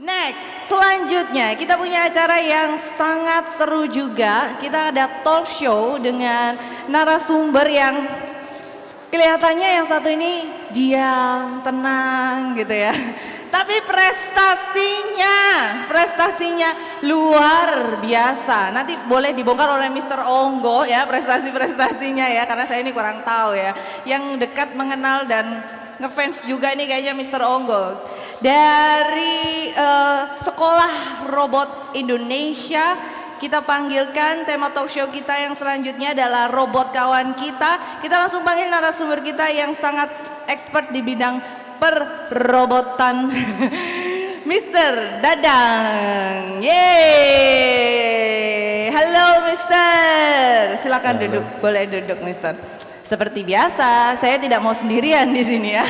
Next, selanjutnya kita punya acara yang sangat seru juga. Kita ada talk show dengan narasumber yang kelihatannya yang satu ini diam, tenang gitu ya. Tapi prestasinya luar biasa. Nanti boleh dibongkar oleh Mr. Onggo ya prestasinya ya, karena saya ini kurang tahu ya. Yang dekat mengenal dan ngefans juga ini kayaknya Mr. Onggo. Dari Sekolah Robot Indonesia, kita panggilkan tema talk show kita yang selanjutnya adalah robot kawan kita. Kita langsung panggil narasumber kita yang sangat expert di bidang perrobotan. Mr. Dadang. Yeay. Halo Mister. Silakan duduk. Boleh duduk Mister. Seperti biasa, saya tidak mau sendirian di sini ya.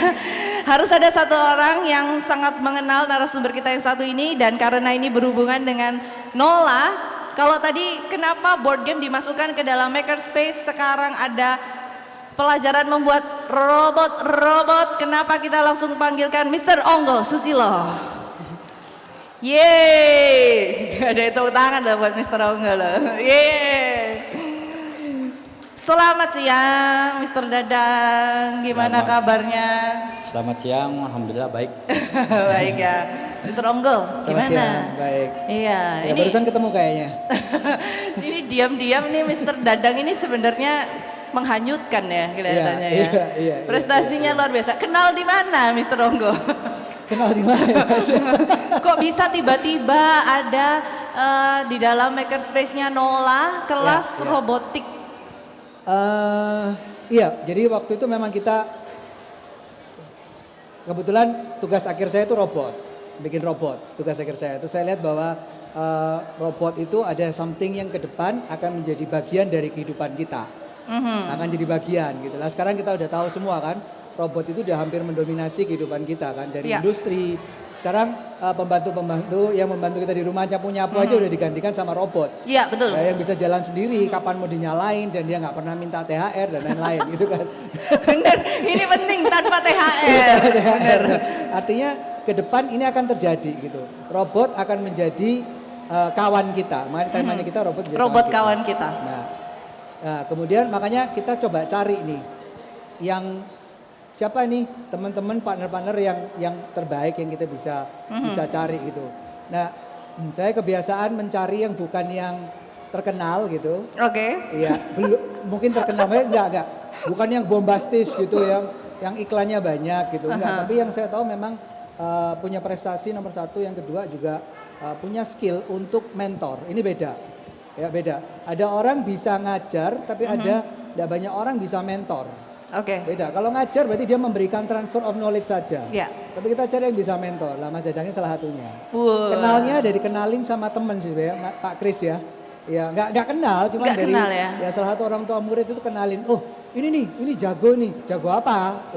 Harus ada satu orang yang sangat mengenal narasumber kita yang satu ini, dan karena ini berhubungan dengan Nola. Kalau tadi kenapa board game dimasukkan ke dalam makerspace, sekarang ada pelajaran membuat robot-robot, kenapa kita langsung panggilkan Mr. Onggo Susilo. Yeay, gak ada hitung tangan loh buat Mr. Onggo loh. Yeay. Selamat siang Mr. Dadang, gimana kabarnya? Selamat siang, alhamdulillah baik. Baik ya. Mr. Onggo, gimana? Selamat siang, baik. Iya, ya, ini barusan ketemu kayaknya. Ini diam-diam nih Mr. Dadang ini sebenarnya menghanyutkan ya kelihatannya ya. Iya, prestasinya luar biasa. Kenal di mana Mr. Onggo? Kenal di mana? Kok bisa tiba-tiba ada di dalam makerspace-nya Nola kelas robotik? Iya, jadi waktu itu memang kita kebetulan tugas akhir saya itu robot, bikin robot. Tugas akhir saya itu saya lihat bahwa robot itu ada something yang ke depan akan menjadi bagian dari kehidupan kita. Akan jadi bagian gitu. Nah sekarang kita udah tahu semua kan, robot itu udah hampir mendominasi kehidupan kita kan, dari industri. Sekarang pembantu-pembantu yang membantu kita di rumah nyapu-nyapu aja udah digantikan sama robot. Iya betul. Yang bisa jalan sendiri, kapan mau dinyalain, dan dia nggak pernah minta THR dan lain-lain gitu kan. Bener, ini penting tanpa THR. Bener. Artinya ke depan ini akan terjadi gitu. Robot akan menjadi kawan kita. Makanya temanya kita robot menjadi Robot kawan kita. Nah, kemudian makanya kita coba cari nih yang siapa nih teman-teman partner-partner yang terbaik yang kita bisa cari gitu. Nah, saya kebiasaan mencari yang bukan yang terkenal gitu. Oke. Iya, mungkin terkenal enggak. Bukan yang bombastis gitu yang iklannya banyak gitu. Enggak, tapi yang saya tahu memang punya prestasi nomor satu, yang kedua juga punya skill untuk mentor. Ini beda. Ya, beda. Ada orang bisa ngajar tapi tidak banyak orang bisa mentor. Oke. Beda. Kalau ngajar berarti dia memberikan transfer of knowledge saja. Iya. Tapi kita cari yang bisa mentor. Lah Mas Dadang ini salah satunya. Wow. Kenalin sama teman sih ya, Pak Kris ya. Ya nggak kenal, cuma Nggak dari kenal ya? salah satu orang tua murid itu kenalin. Oh ini jago nih. Jago apa?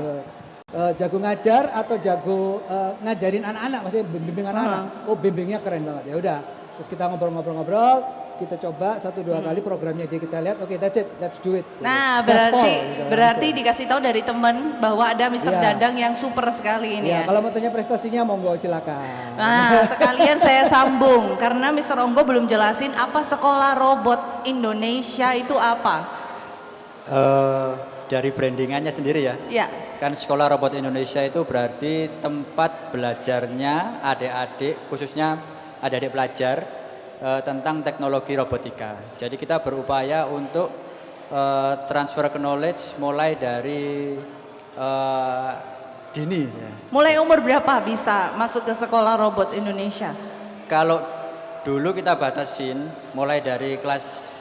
Jago ngajar atau jago ngajarin anak-anak, maksudnya bimbing anak-anak. Oh bimbingnya keren banget. Ya udah. Terus kita ngobrol-ngobrol. Kita coba 1-2 kali programnya dia, kita lihat, oke, that's it, let's do it. Nah, Gitu. berarti dikasih tahu dari teman bahwa ada Mr. Iya. Dadang yang super sekali ini ya. Kalau mau tanya prestasinya monggo silakan. Nah, sekalian saya sambung karena Mr. Onggo belum jelasin apa Sekolah Robot Indonesia itu apa. Dari brandingannya sendiri ya. Iya. Kan Sekolah Robot Indonesia itu berarti tempat belajarnya adik-adik, khususnya adik-adik pelajar tentang teknologi robotika. Jadi kita berupaya untuk transfer knowledge mulai dari dini. Mulai umur berapa bisa masuk ke Sekolah Robot Indonesia? Kalau dulu kita batasin mulai dari kelas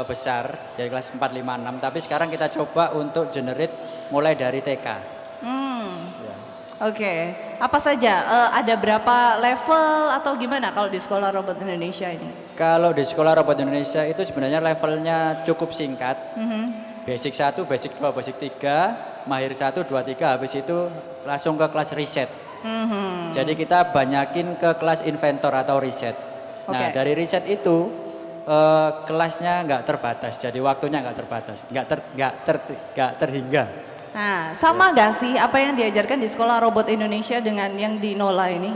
besar, dari kelas 4, 5, 6. Tapi sekarang kita coba untuk generate mulai dari TK. Ya. Oke. Apa saja? Ada berapa level atau gimana kalau di Sekolah Robot Indonesia ini? Kalau di Sekolah Robot Indonesia itu sebenarnya levelnya cukup singkat. Basic 1, Basic 2, Basic 3, Mahir 1, 2, 3. Habis itu langsung ke kelas riset. Jadi kita banyakin ke kelas inventor atau riset. Nah dari riset itu kelasnya nggak terbatas. Jadi waktunya nggak terbatas, nggak terhingga. Nah, sama gak sih apa yang diajarkan di Sekolah Robot Indonesia dengan yang di Nola ini?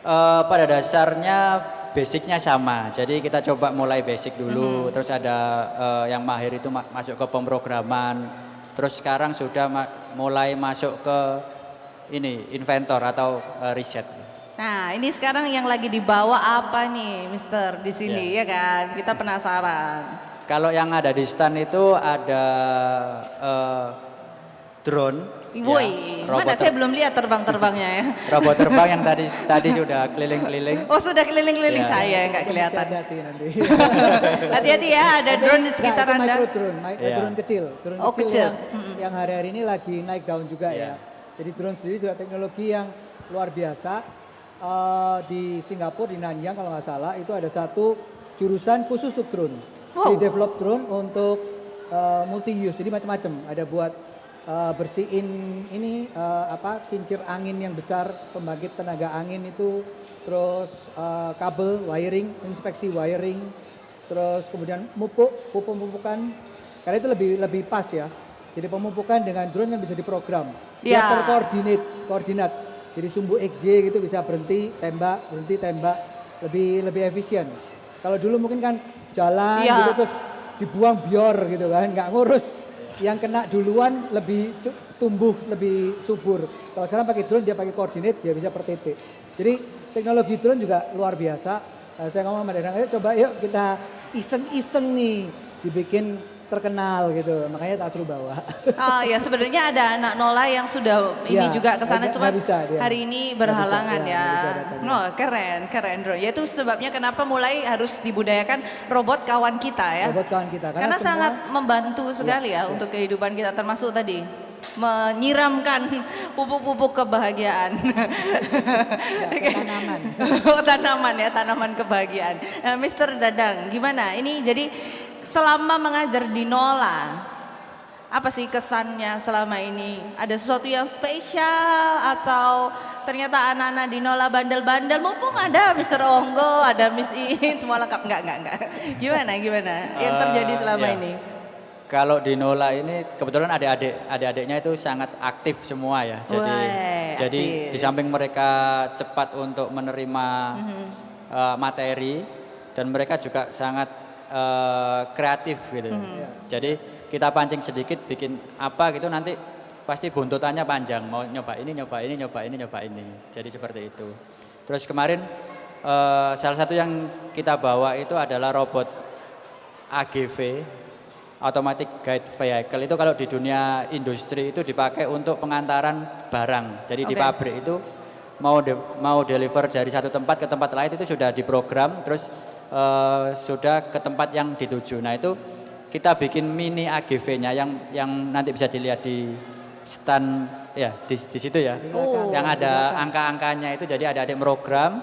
Pada dasarnya basicnya sama. Jadi kita coba mulai basic dulu, terus ada yang mahir itu masuk ke pemrograman. Terus sekarang sudah mulai masuk ke ini inventor atau riset. Nah, ini sekarang yang lagi dibawa apa nih, Mister, di sini ya kan? Kita penasaran. Kalau yang ada di stand itu ada drone. Woi, mana saya belum lihat terbang-terbangnya ya. Robot terbang yang tadi sudah keliling-keliling. Oh, sudah keliling-keliling Ya. saya nggak kelihatan. Hati-hati nanti. Hati-hati ya, ada drone di sekitar Nah, itu Anda. micro drone, Iya. drone kecil. Drone Oh, kecil. Yang hari-hari ini lagi naik daun juga Iya. ya. Jadi drone sendiri juga teknologi yang luar biasa. Di Singapura, di Nanyang kalau nggak salah, itu ada satu jurusan khusus untuk drone. Wow. Di develop drone untuk multi use, jadi macam-macam. Ada buat bersihin ini kincir angin yang besar, pembangkit tenaga angin itu, terus kabel wiring, inspeksi wiring, terus kemudian pupuk-pupukan, karena itu lebih pas ya. Jadi pemupukan dengan drone yang bisa diprogram, dia Ya. koordinat. Jadi sumbu XY gitu bisa berhenti tembak, lebih efisien. Kalau dulu mungkin kan jalan Ya. gitu terus dibuang bior gitu kan, nggak ngurus. Yang kena duluan lebih tumbuh, lebih subur. Kalau sekarang pakai drone dia pakai koordinat, dia bisa per titik. Jadi teknologi drone juga luar biasa. Saya ngomong sama Dadang, ayo coba yuk kita iseng-iseng nih dibikin terkenal gitu. Makanya tak suruh bawa. Oh ya, sebenarnya ada anak Nola yang sudah ini Ya, juga ke sana, cuma nggak bisa dia. hari ini Nggak berhalangan bisa, ya. nggak bisa datang. No, keren drone. Ya itu sebabnya kenapa mulai harus dibudayakan robot kawan kita ya. Robot kawan kita. Karena semua- sangat membantu sekali ya untuk kehidupan kita, termasuk tadi menyiramkan pupuk-pupuk kebahagiaan. Ya, tanaman. Oh, tanaman ya, tanaman kebahagiaan. Nah, Mister Dadang, gimana? Ini jadi selama mengajar di Nola, apa sih kesannya selama ini? Ada sesuatu yang spesial atau ternyata anak-anak di Nola bandel-bandel? Mumpung ada Mister Onggo, ada Miss Iin, semua lengkap. Enggak. Gimana? Yang terjadi selama Ya. ini? Kalau di Nola ini kebetulan adik-adiknya itu sangat aktif semua ya. Jadi Wah, jadi aktif. di samping mereka cepat untuk menerima materi dan mereka juga sangat kreatif gitu. Jadi kita pancing sedikit bikin apa gitu nanti pasti buntutannya panjang. Mau nyoba ini. Jadi seperti itu. Terus kemarin salah satu yang kita bawa itu adalah robot AGV, Automatic Guide Vehicle. Itu kalau di dunia industri itu dipakai untuk pengantaran barang. Jadi di Oke. pabrik itu mau deliver dari satu tempat ke tempat lain itu sudah diprogram, terus sudah ke tempat yang dituju. Nah itu kita bikin mini AGV-nya yang nanti bisa dilihat di stand ya di situ ya. Oh. Yang ada angka-angkanya itu, jadi ada adik program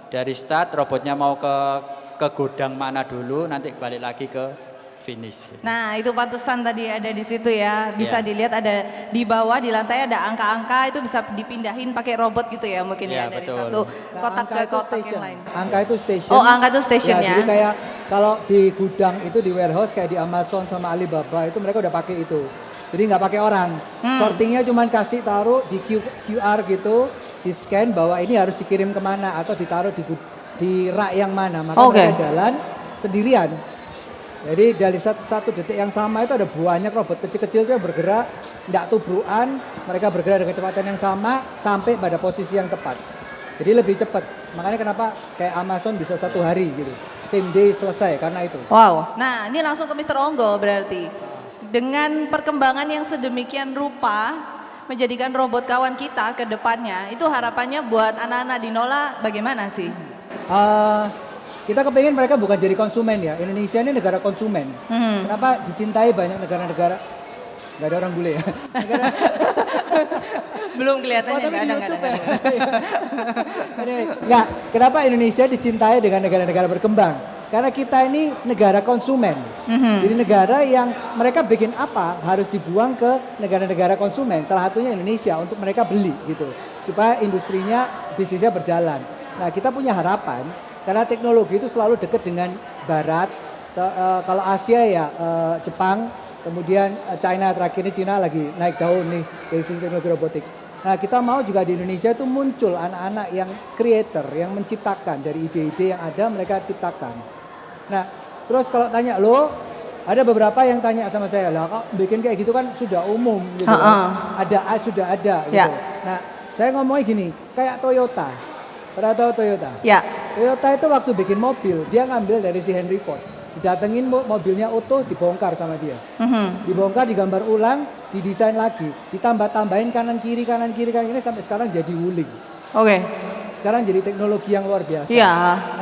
dari start robotnya mau ke gudang mana dulu, nanti balik lagi ke finish. Gitu. Nah, itu pantesan tadi ada di situ ya. Bisa Iya. dilihat ada di bawah di lantai ada angka-angka, itu bisa dipindahin pakai robot gitu ya mungkin ya, Iya, dari betul. satu Nah, kotak angka ke itu kotak station. yang lain. Angka itu station. Oh, angka itu station ya. Jadi kayak kalau di gudang itu di warehouse kayak di Amazon sama Alibaba itu mereka udah pakai itu. Jadi nggak pakai orang. Sortingnya cuman kasih taruh di QR gitu, di scan bahwa ini harus dikirim kemana atau ditaruh di rak yang mana. Maka Oke. mereka jalan sendirian. Jadi dari satu detik yang sama itu ada banyak robot kecil-kecil yang bergerak, tidak tubrukan, mereka bergerak dengan kecepatan yang sama sampai pada posisi yang tepat. Jadi lebih cepat. Makanya kenapa kayak Amazon bisa 1 hari gitu, same day selesai karena itu. Wow. Nah, ini langsung ke Mr. Onggo berarti. Dengan perkembangan yang sedemikian rupa, menjadikan robot kawan kita ke depannya, itu harapannya buat anak-anak di Nola bagaimana sih? Kita kepengen mereka bukan jadi konsumen ya. Indonesia ini negara konsumen. Kenapa dicintai banyak negara-negara? Gak ada orang bule ya. Belum kelihatannya, tapi nggak di ada. YouTube ya. Anyway, nggak, kenapa Indonesia dicintai dengan negara-negara berkembang? Karena kita ini negara konsumen. Jadi negara yang mereka bikin apa harus dibuang ke negara-negara konsumen. Salah satunya Indonesia untuk mereka beli gitu. Supaya industrinya, bisnisnya berjalan. Nah kita punya harapan karena teknologi itu selalu dekat dengan Barat. Kalau Asia ya Jepang, Kemudian China terakhir ini China lagi naik daun nih dari sisi teknologi robotik. Nah kita mau juga di Indonesia itu muncul anak-anak yang creator, yang menciptakan dari ide-ide yang ada mereka ciptakan. Nah terus kalau tanya lo, ada beberapa yang tanya sama saya, lah kok bikin kayak gitu kan sudah umum gitu. Sudah ada gitu. Ya. Nah saya ngomongnya gini, kayak Toyota. Pernah tahu Toyota? Ya. Toyota itu waktu bikin mobil, dia ngambil dari si Henry Ford. Didatengin mobilnya utuh, dibongkar sama dia. Dibongkar, digambar ulang, didesain lagi. Ditambah-tambahin kanan kiri sampai sekarang jadi wuling. Oke. Sekarang jadi teknologi yang luar biasa. Iya.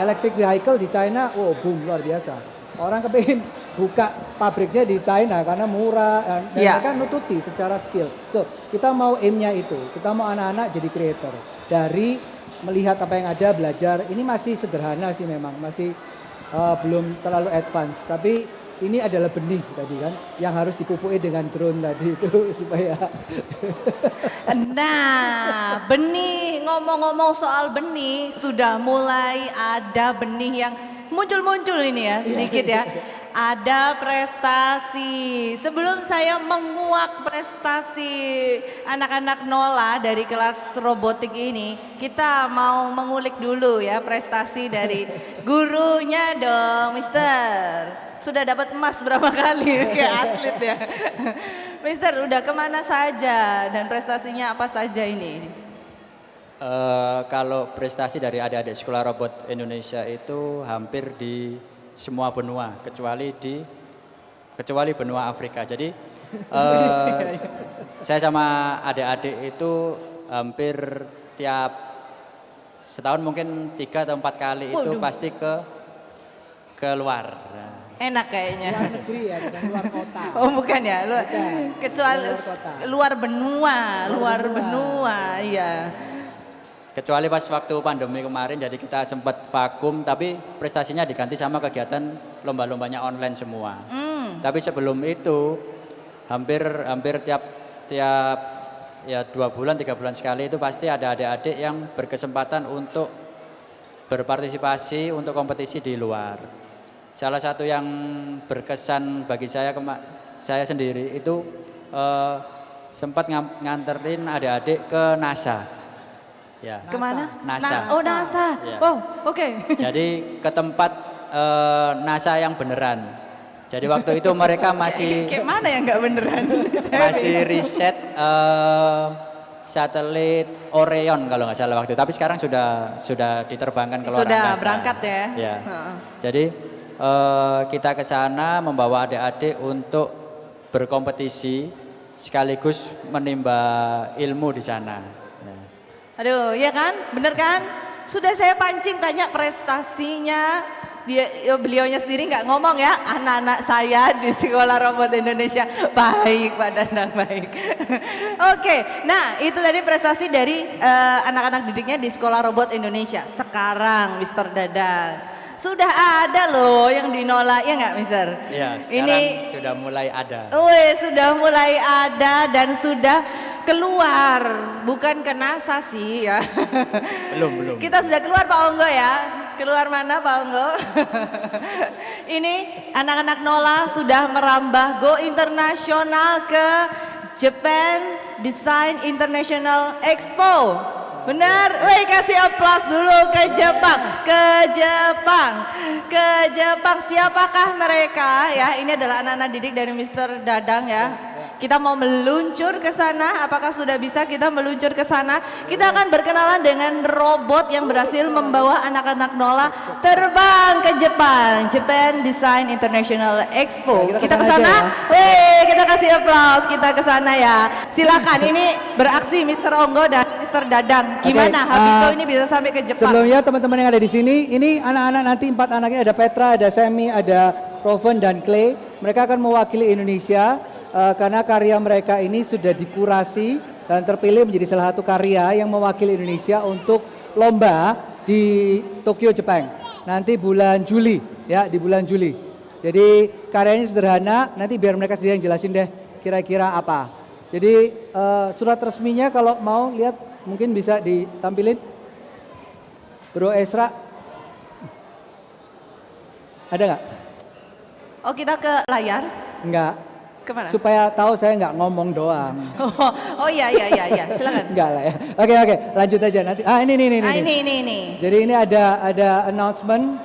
Electric vehicle di China, wow boom luar biasa. Orang kepingin buka pabriknya di China karena murah dan mereka nututi secara skill. So kita mau aimnya itu, kita mau anak-anak jadi creator. Dari melihat apa yang ada, belajar. Ini masih sederhana sih memang, masih belum terlalu advance. Tapi ini adalah benih tadi kan, yang harus dipupui dengan drone tadi itu supaya. Nah, benih, ngomong-ngomong soal benih, sudah mulai ada benih yang muncul-muncul ini ya, sedikit ya. Ada prestasi. Sebelum saya menguak prestasi anak-anak Nola dari kelas robotik ini, kita mau mengulik dulu ya prestasi dari gurunya dong, Mister. Sudah dapat emas berapa kali kayak atlet ya. Mister, udah kemana saja dan prestasinya apa saja ini? Kalau prestasi dari adik-adik sekolah robot Indonesia itu hampir di semua benua kecuali benua Afrika. Jadi saya sama adik-adik itu hampir tiap setahun mungkin 3 atau 4 kali itu pasti ke luar. Enak kayaknya. Luar negeri ya, bukan luar kota. Oh bukan ya, kecuali luar kota. luar benua, iya. Kecuali pas waktu pandemi kemarin, jadi kita sempat vakum, tapi prestasinya diganti sama kegiatan lomba-lombanya online semua. Tapi sebelum itu hampir tiap ya 2 bulan 3 bulan sekali itu pasti ada adik-adik yang berkesempatan untuk berpartisipasi untuk kompetisi di luar. Salah satu yang berkesan bagi saya sendiri itu sempat nganterin adik-adik ke NASA. Ya. Kemana? NASA. NASA. Ya. Oh, oke. Jadi ke tempat NASA yang beneran. Jadi waktu itu mereka masih Kayak mana yang nggak beneran? masih riset satelit Orion kalau nggak salah waktu itu. Tapi sekarang sudah diterbangkan ke luar Sudah angkasa. berangkat ya. Ya. Jadi kita ke sana membawa adik-adik untuk berkompetisi sekaligus menimba ilmu di sana. Ya. Aduh, ya kan? Bener kan? Sudah saya pancing tanya prestasinya. Beliaunya sendiri nggak ngomong ya, anak-anak saya di Sekolah Robot Indonesia baik, Pak Danang baik. Oke, nah itu tadi prestasi dari anak-anak didiknya di Sekolah Robot Indonesia. Sekarang Mr. Dadang, sudah ada loh yang dinolak, ya nggak Mister? Ya, sekarang ini sudah mulai ada. sudah mulai ada dan sudah keluar, bukan ke NASA sih ya. Belum. Kita sudah keluar Pak Onggo ya. Keluar mana Pak Onggo? Ini anak-anak Nola sudah merambah go internasional ke Japan Design International Expo. Benar, woi kasih aplaus dulu ke Jepang, siapakah mereka ya? Ini adalah anak-anak didik dari Mr. Dadang ya. Kita mau meluncur ke sana, apakah sudah bisa kita meluncur ke sana? Kita akan berkenalan dengan robot yang berhasil membawa anak-anak Nola terbang ke Jepang, Japan Design International Expo. Ya, kita ke sana, woi kita kasih aplaus, kita ke sana ya. Silakan, ini beraksi Mr. Onggo dan Mr. Dadang. Gimana Habito ini bisa sampai ke Jepang? Sebelumnya teman-teman yang ada di sini, ini anak-anak nanti 4 anaknya ada Petra, ada Semi, ada Roven dan Clay. Mereka akan mewakili Indonesia karena karya mereka ini sudah dikurasi dan terpilih menjadi salah satu karya yang mewakili Indonesia untuk lomba di Tokyo, Jepang. Nanti bulan Juli ya, di bulan Juli. Jadi karyanya sederhana, nanti biar mereka sendiri yang jelasin deh kira-kira apa. Jadi surat resminya kalau mau lihat mungkin bisa ditampilin. Bro Esra. Ada nggak? Oh kita ke layar? Enggak. Kemana? Supaya tahu saya nggak ngomong doang. Oh iya, silakan. Enggak lah ya. Oke, lanjut aja nanti. Ini. Jadi ini ada announcement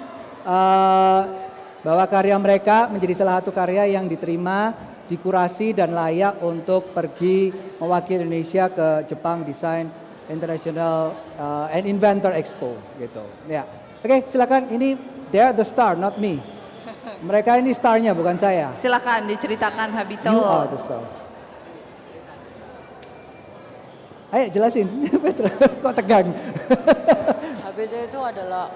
bahwa karya mereka menjadi salah satu karya yang diterima, dikurasi dan layak untuk pergi mewakili Indonesia ke Jepang Design International and Inventor Expo gitu. Ya. Oke, silakan. Ini they are the star, not me. Mereka ini starnya bukan saya. Silakan diceritakan Habito. You are the star. Ayo jelasin, Petra. Kok tegang? Habito itu adalah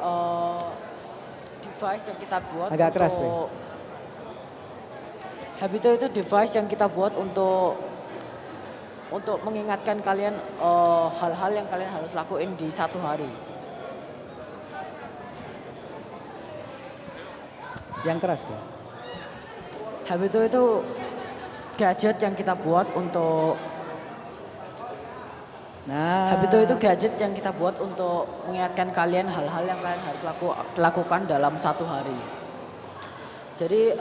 device yang kita buat Agak keras, untuk Habito itu device yang kita buat untuk mengingatkan kalian hal-hal yang kalian harus lakuin di satu hari. Yang keras tuh. Habito itu gadget yang kita buat untuk Habito itu gadget yang kita buat untuk mengingatkan kalian hal-hal yang kalian harus lakukan dalam satu hari. Jadi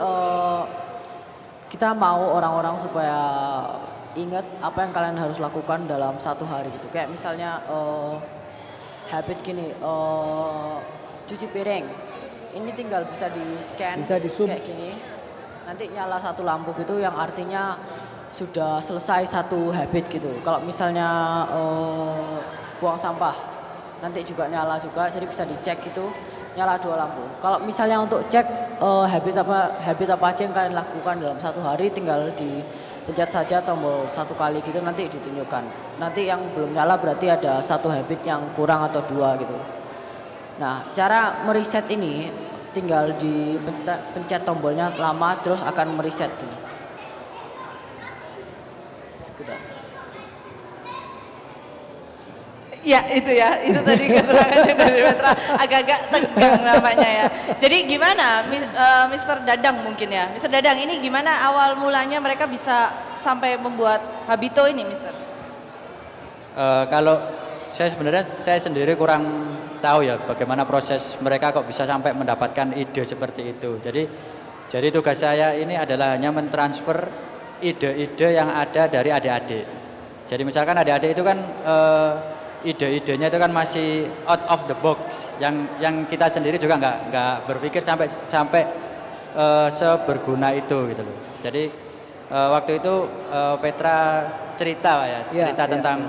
kita mau orang-orang supaya ingat apa yang kalian harus lakukan dalam satu hari gitu. Kayak misalnya habit gini, cuci piring. Ini tinggal bisa di-scan Bisa di-zoom. kayak gini. Nanti nyala satu lampu gitu yang artinya sudah selesai satu habit gitu. Kalau misalnya buang sampah nanti juga nyala juga, jadi bisa dicek gitu, nyala 2 lampu. Kalau misalnya untuk cek habit apa aja yang kalian lakukan dalam satu hari, tinggal dipencet saja tombol 1 kali gitu, nanti ditunjukkan. Nanti yang belum nyala berarti ada 1 habit yang kurang atau 2 gitu. Nah, cara mereset ini tinggal dipencet tombolnya lama terus akan mereset gini. Sekedar. Ya itu tadi keterangannya dari Petra, agak-agak tegang namanya ya. Jadi gimana Mr. Dadang mungkin ya, Mr. Dadang ini gimana awal mulanya mereka bisa sampai membuat Habito ini Mr.? Kalau saya sendiri kurang tahu ya bagaimana proses mereka kok bisa sampai mendapatkan ide seperti itu. Jadi tugas saya ini adalah hanya mentransfer ide-ide yang ada dari adik-adik. Jadi misalkan adik-adik itu kan ide-idenya itu kan masih out of the box, yang kita sendiri juga nggak berpikir sampai seberguna itu gitu loh. Jadi waktu itu Petra cerita Pak ya, cerita tentang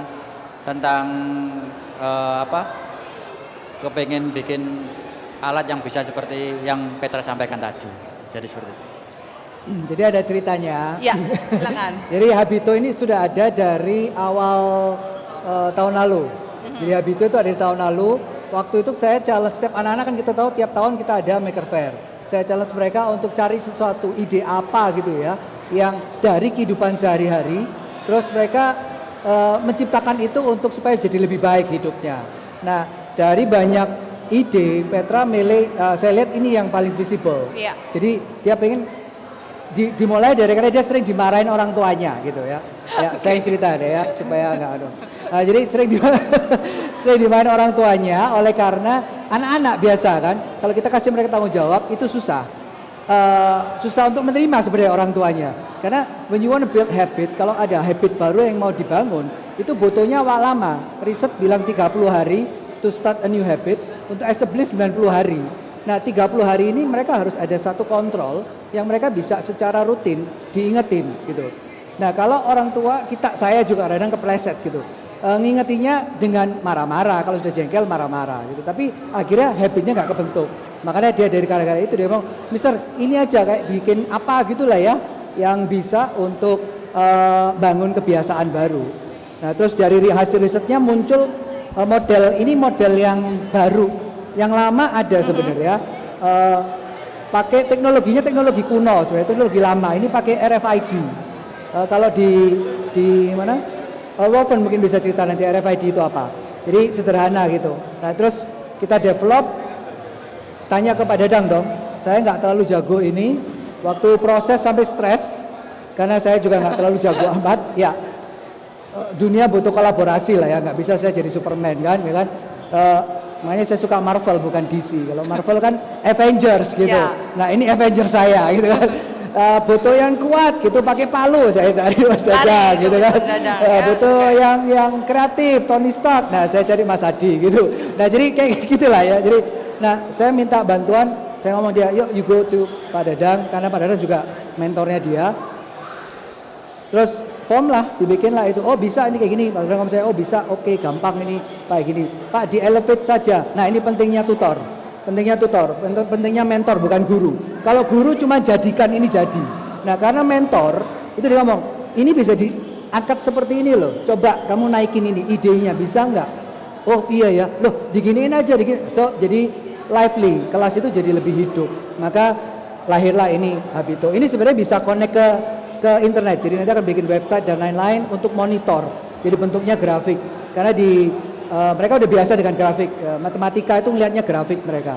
kepengen bikin alat yang bisa seperti yang Petra sampaikan tadi. Jadi seperti itu. Jadi ada ceritanya. Ya, silakan. Jadi Habito ini sudah ada dari awal tahun lalu. Jadi Habito itu ada di tahun lalu. Waktu itu saya challenge setiap anak-anak, kan kita tahu tiap tahun kita ada Maker Faire. Saya challenge mereka untuk cari sesuatu ide apa gitu ya, yang dari kehidupan sehari-hari. Terus mereka menciptakan itu untuk supaya jadi lebih baik hidupnya. Nah, dari banyak ide, Petra milih, saya lihat ini yang paling visible. Iya. Jadi dia pengen dimulai dari karena dia sering dimarahin orang tuanya gitu ya. Ya, saya yang cerita deh ya supaya nggak aduh. Jadi sering dimarahin orang tuanya oleh karena anak-anak biasa kan. Kalau kita kasih mereka tanggung jawab itu susah. Susah untuk menerima sebenarnya orang tuanya. Karena when you want to build habit, kalau ada habit baru yang mau dibangun, itu butuhnya lama. Riset bilang 30 hari to start a new habit, untuk establish 90 hari. Nah 30 hari ini mereka harus ada satu kontrol yang mereka bisa secara rutin diingetin gitu. Nah kalau orang tua saya juga kadang kepleset gitu. Ngingetinya dengan marah-marah, kalau sudah jengkel marah-marah gitu. Tapi akhirnya habitnya nggak kebentuk. Makanya dia dari gara-gara itu dia bilang, Mister ini aja kayak bikin apa gitulah ya, yang bisa untuk bangun kebiasaan baru. Nah terus dari hasil risetnya muncul model yang baru, yang lama ada sebenarnya. Pakai teknologi kuno, sebenarnya teknologi lama. Ini pakai RFID. Kalau di mana? Wolfen mungkin bisa cerita nanti RFID itu apa. Jadi sederhana gitu. Nah terus kita develop, tanya ke Pak Dadang dong. Saya nggak terlalu jago ini. Waktu proses sampai stres, karena saya juga nggak terlalu jago amat. Ya. Dunia butuh kolaborasi lah ya, nggak bisa saya jadi Superman kan, ya kan? Makanya saya suka Marvel bukan DC. Kalau Marvel kan Avengers gitu. Ya. Nah ini Avengers saya gitu kan. Butuh yang kuat gitu, pakai palu saya cari Mas Lari Dadang ke gitu Mas kan. Dadang, ya, Butuh oke. yang kreatif, Tony Stark. Nah, saya cari Mas Adi gitu. Nah, jadi kayak gitulah ya. Jadi saya minta bantuan, saya ngomong dia, "Yuk you go to Pak Dadang," karena Pak Dadang juga mentornya dia. Terus form lah, dibikin lah itu. Oh bisa ini kayak gini. Pak Dadang ngomong saya, oh bisa, oke gampang ini kayak gini. Pak di elevate saja. Nah ini pentingnya tutor. Pentingnya mentor bukan guru. Kalau guru cuma jadikan ini jadi. Nah karena mentor itu dia ngomong, ini bisa diangkat seperti ini loh. Coba kamu naikin ini, idenya bisa nggak? Oh iya ya, loh diginiin aja. So jadi lively, kelas itu jadi lebih hidup. Maka lahirlah ini Habito. Ini sebenarnya bisa connect ke internet. Jadi nanti akan bikin website dan lain-lain untuk monitor. Jadi bentuknya grafik. Karena mereka udah biasa dengan grafik. Matematika itu ngelihatnya grafik mereka.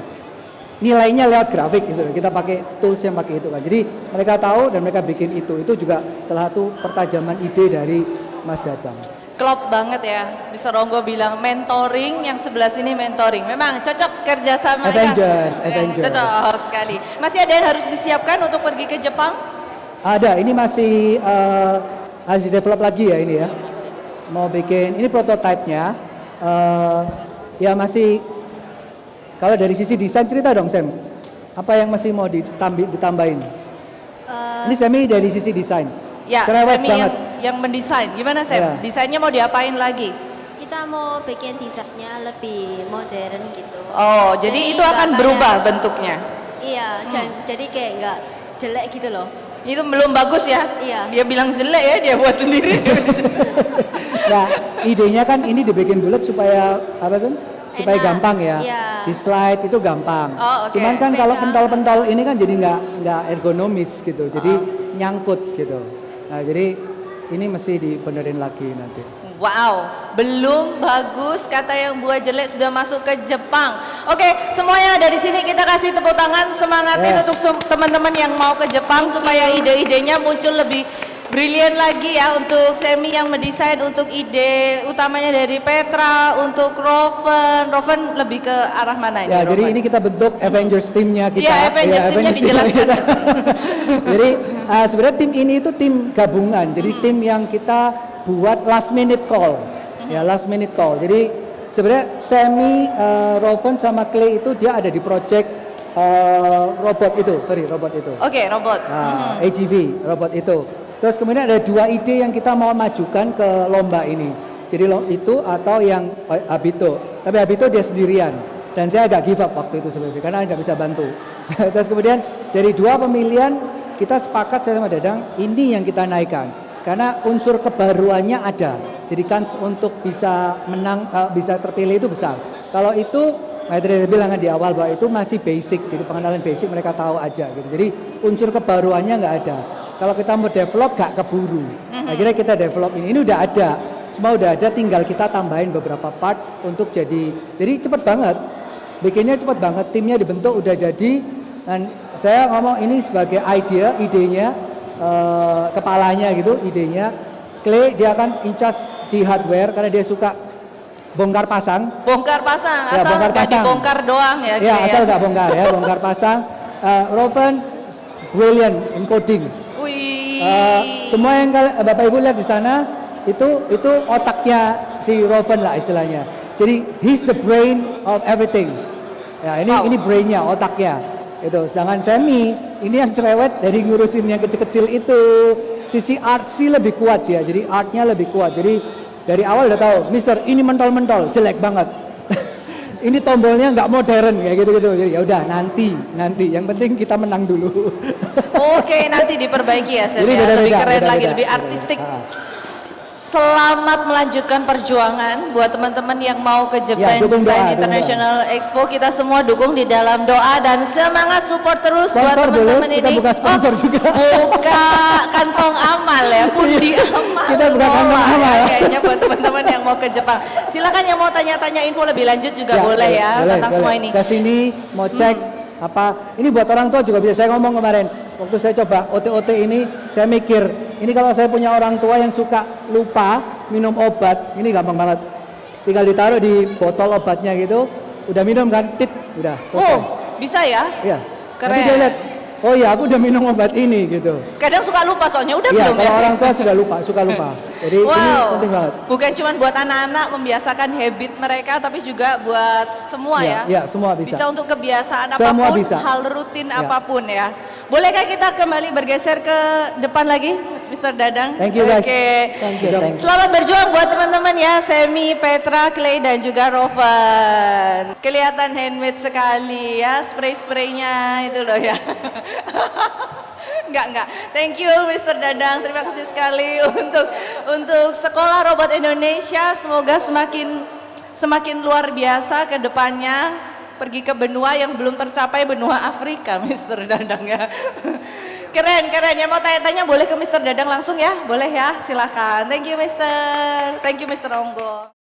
Nilainya lewat grafik gitu. Kita pakai tools yang pakai itu kan. Jadi mereka tahu dan mereka bikin itu. Itu juga salah satu pertajaman ide dari Mas Dadang. Klop banget ya, Mr. Onggo bilang mentoring, yang sebelah sini mentoring. Memang cocok kerjasama Avengers, ya. Avengers. Cocok sekali. Masih ada yang harus disiapkan untuk pergi ke Jepang? Ada, ini masih harus develop lagi ya ini ya. Mau bikin, ini prototipenya. Ya masih, kalau dari sisi desain cerita dong Sam. Apa yang masih mau ditambahin? Ini Semi dari sisi desain. Ya, Cerewet Semi banget. yang mendesain. Gimana Sam? Ya. Desainnya mau diapain lagi? Kita mau bikin desainnya lebih modern gitu. Oh, jadi itu nggak akan kayak- berubah bentuknya. Iya, jadi kayak nggak jelek gitu loh. Itu belum bagus ya? Iya. Dia bilang jelek ya, dia buat sendiri. Nah, idenya kan ini dibikin bulat supaya apa sih? Supaya Enak. gampang ya. Iya. Di slide itu gampang. Oh, oke. Cuman kan kalau Pegang. pentol-pentol ini kan jadi nggak ergonomis gitu. Jadi nyangkut gitu. Nah, jadi ini mesti dibenerin lagi nanti. Wow, belum bagus kata yang buat jelek sudah masuk ke Jepang. Oke, semuanya dari sini kita kasih tepuk tangan, semangatin Ya. untuk teman-teman yang mau ke Jepang supaya ide-idenya muncul lebih brilian lagi ya, untuk Semi yang mendesain, untuk ide utamanya dari Petra, untuk Roven lebih ke arah mana ini? Ya, jadi Roven? ini kita bentuk Avengers timnya kita. Iya, Avengers timnya Avengers timnya dijelaskan. kita. Jadi sebenarnya tim ini itu tim gabungan. Jadi tim yang kita buat last minute call. Ya, last minute call. Jadi sebenarnya Semi, Roven sama Clay itu dia ada di project robot itu. Oke, robot. AGV, robot itu. Terus kemudian ada dua ide yang kita mau majukan ke lomba ini. Jadi itu atau yang Habito. Tapi Habito dia sendirian. Dan saya agak give up waktu itu sebenarnya karena nggak bisa bantu. Terus kemudian dari dua pemilihan kita sepakat saya sama Dadang ini yang kita naikkan. Karena unsur kebaruannya ada. Jadi kans untuk bisa menang, bisa terpilih itu besar. Kalau itu, saya bilang kan di awal bahwa itu masih basic. Jadi pengenalan basic mereka tahu aja gitu. Jadi unsur kebaruannya nggak ada. Kalau kita mau develop gak keburu. Akhirnya kita develop ini udah ada. Semua udah ada, tinggal kita tambahin beberapa part untuk jadi cepet banget. Bikinnya cepet banget, timnya dibentuk udah jadi. Dan saya ngomong ini sebagai idenya, kepalanya gitu, idenya. Clay dia akan in charge di hardware karena dia suka bongkar pasang. Bongkar pasang, Ya, asal bongkar nggak pasang. dibongkar doang ya. Ya, gitu asal nggak bongkar ya, bongkar pasang. Roven brilliant in coding. Wih. Semua yang Bapak Ibu lihat di sana itu otaknya si Roven lah istilahnya. Jadi he's the brain of everything. Ya, ini brainnya, otaknya. Itu. Sedangkan Semi ini yang cerewet dari ngurusin yang kecil-kecil itu. Sisi artsy lebih kuat dia. Jadi artnya lebih kuat. Jadi dari awal udah tahu, Mister ini mentol-mentol, jelek banget. Ini tombolnya nggak modern kayak gitu-gitu. Jadi ya udah nanti. Yang penting kita menang dulu. Oke, nanti diperbaiki ya, Sam, Jadi ya. beda-beda, Lebih keren beda-beda, lagi, lebih beda-beda. artistik. Selamat melanjutkan perjuangan buat teman-teman yang mau ke Japan dukung Design doa, International Expo. Kita semua dukung di dalam doa dan semangat support terus buat Sponsor teman-teman boleh, kita ini. buka sponsor juga. Buka kantong amal ya, pundi amal. Kita buka kantong Bola ya, amal. kayaknya buat teman-teman yang mau ke Jepang. Silakan yang mau tanya-tanya info lebih lanjut juga boleh ya tentang semua ini. Ke sini mau cek apa ini buat orang tua juga bisa. Saya ngomong kemarin waktu saya coba OT ini, saya mikir ini kalau saya punya orang tua yang suka lupa minum obat, ini gampang banget. Tinggal ditaruh di botol obatnya gitu, udah minum kan, tit, udah selesai. Oh, bisa ya? Iya. Keren. Nanti dia lihat oh ya aku udah minum obat ini gitu. Kadang suka lupa soalnya udah Iya, belum kalau ya? orang tua sudah lupa, suka lupa. Jadi ini penting banget. Bukan cuma buat anak-anak membiasakan habit mereka, tapi juga buat semua Iya, ya. iya, semua bisa. Bisa untuk kebiasaan Semua apapun, bisa. hal rutin Ya. apapun ya. Bolehkah kita kembali bergeser ke depan lagi, Mr. Dadang? Thank you, guys. Oke. Thank you, thank you. Selamat berjuang buat teman-teman ya, Semi, Petra, Clay, dan juga Rovan. Kelihatan handmade sekali ya, spray-spraynya itu loh ya. Enggak. Thank you Mr. Dadang. Terima kasih sekali untuk Sekolah Robot Indonesia. Semoga semakin luar biasa ke depannya. Pergi ke benua yang belum tercapai, benua Afrika, Mr. Dadang ya. Keren. Yang mau tanya-tanya boleh ke Mr. Dadang langsung ya. Boleh ya, silakan. Thank you Mr. Onggo.